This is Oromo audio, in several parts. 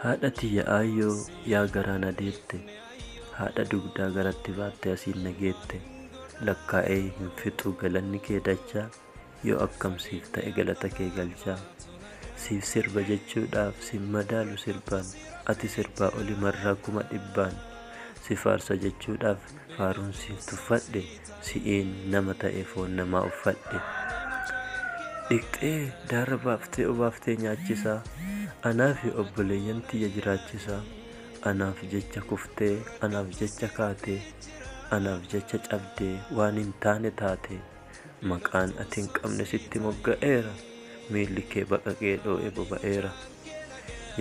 Haadha tiyya aayyoo yaa garaana deette, haadha dugdaa garatti baatte asiin nageette, lakkaa'ee hin fixu galanni kee dachaa, yoo akkam siif ta'e galata kee galchaa. Siif sirba jechuudhaaf sin madaalu sirbaan, ati sirbaa oli marraa 100,000. Si faarsa jechuudhaaf faaruun siif tuffadhe, si'iin nama ta'e foon namaa uffadhe. Dhiqxee daara baaftee obaaftee nyaachisaa, anaaf obboleeyyan tiyya jiraachisaa. Anaaf jecha kuftee, anaaf jecha kaatee, anaaf jecha cabdee waan hin taane taate. Maqaan ati hin qabne sitti mogga'eera, miilli kee baqaqee dhoo'ee boba'eera.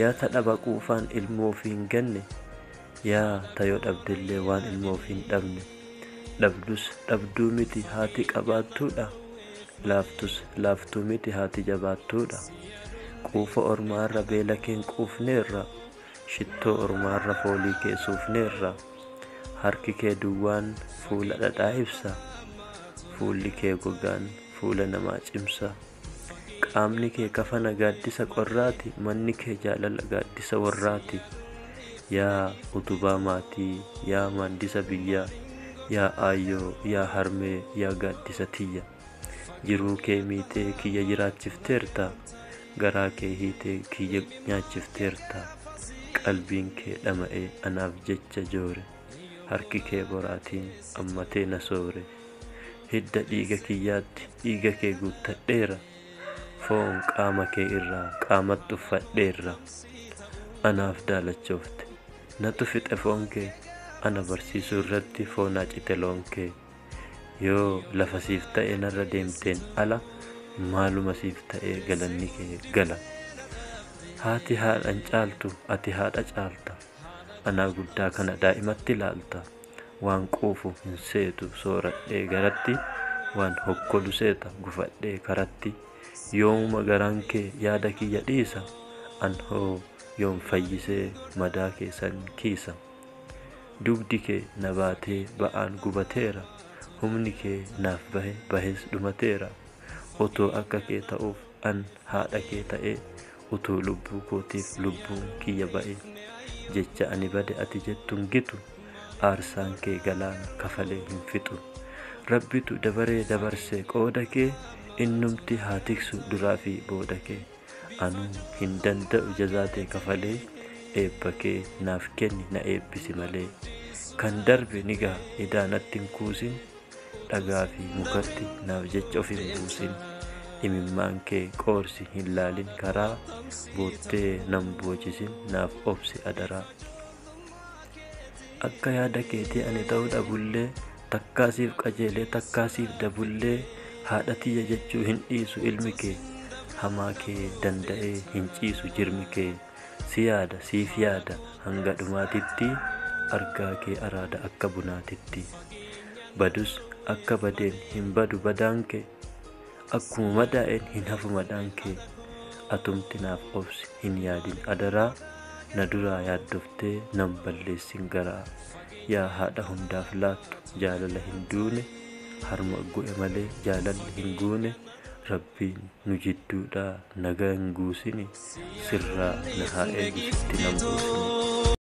Yaa tadhaba quufaan ilmoo ofii hin ganne, yaa tayoo dhabdellee waan ilmoo ofii hin dhabne. Dhabdus dhabduu miti haati qabaattuudha, laaftus laaftuu miti haati jabaattuudha. Quufa ormaarra beela kee hin quufneerra, shittoo ormaarra foolii kee suufneerra. Harki kee duwwaan fuula dhadhaa ibsa, fuulli kee gogaan fuula namaa cimsa. Qaamni kee kafana gaaddisa qorraati, manni kee jaalala gaaddisa warraati. Yaa utubaa maatii, yaa maandisa biyyaa, yaa aayyoo, yaa harmee, yaa gaaddisa tiyya. Jiruu kee miitee kiyya jiraachifteerta, garaa kee hiitee kiyya nyaachifteerta. Qalbiin kee dhama'ee anaaf jecha joore, harki kee boraatiin ammatee na soore. Hidda dhiiga kiyyaatti dhiiga kee guuttadheera, foon qaama kee irraa qaamatti uffadheerra. Anaaf daalachoofte natu fixe foon kee, ana barsiisuu irratti foonaa cite loon kee. Yoo lafa siif ta'e narra deemteen ala, maaluma siif ta'e galanni kee gala. Haati haadhan caaltu, ati haadha caalta, anaa guddaa kana daa'imatti ilaalta. Waan quufu hin seetu sooradhee garatti, waan hokkolu seeta gufadhee karatti. Yooma garaan kee yaada kiyya dhiisa, an hoo yoom fayyisee madaa keessan kiisa. Dugdi kee na baatee ba'aan gubateera, humni kee naaf bahes dhumateera. Otoo akka kee ta'uuf an haadha kee ta'ee, utuu lubbuu kootiif lubbuun kiyya ba'e. Jecha ani bade ati jettuun gitu, aarsaan kee galaana kafalee hin fixu. Rabbitu dabaree dabarsee qooda kee, innumti haa tiksu duraa fi booda kee. Anuu hin danda'u jazaatee kafalee, eebba kee naaf kenni na eebbisi malee. Kan darbe ni ga'a idaanatti hin kuusin, dhagaa fi mukatti naaf jecha of hin buusin. Imimmaan kee qoorsi hin laalin karaa, boottee nan boochisin naaf obsi adaraa. Akka yaada keetii ani ta'uu dhabullee, takkaasiif qajeelee takkaasiif dabullee. Haadha tiyya jechuu hin dhiisu ilmi kee, hamaa kee danda'ee hin ciisu jirmi kee. Si yaada siif yaada hanga dhumaatitti, argaa kee araada akka bunaatitti. Badus akka badeen hin badu badaan kee, akkuma madaa'een hin hafu madaan kee. Atumti naaf obsi hin yaadin adaraa, na duraa yaaddoftee nan balleessin garaa. Yaa haadha hundaaf laattu jaalala hin duune, harma gu'e malee jaalalli hin guune. Rabbiin nu jidduudhaa nagaa hin guusini, sirraa na haa eegu sitti nan buusini.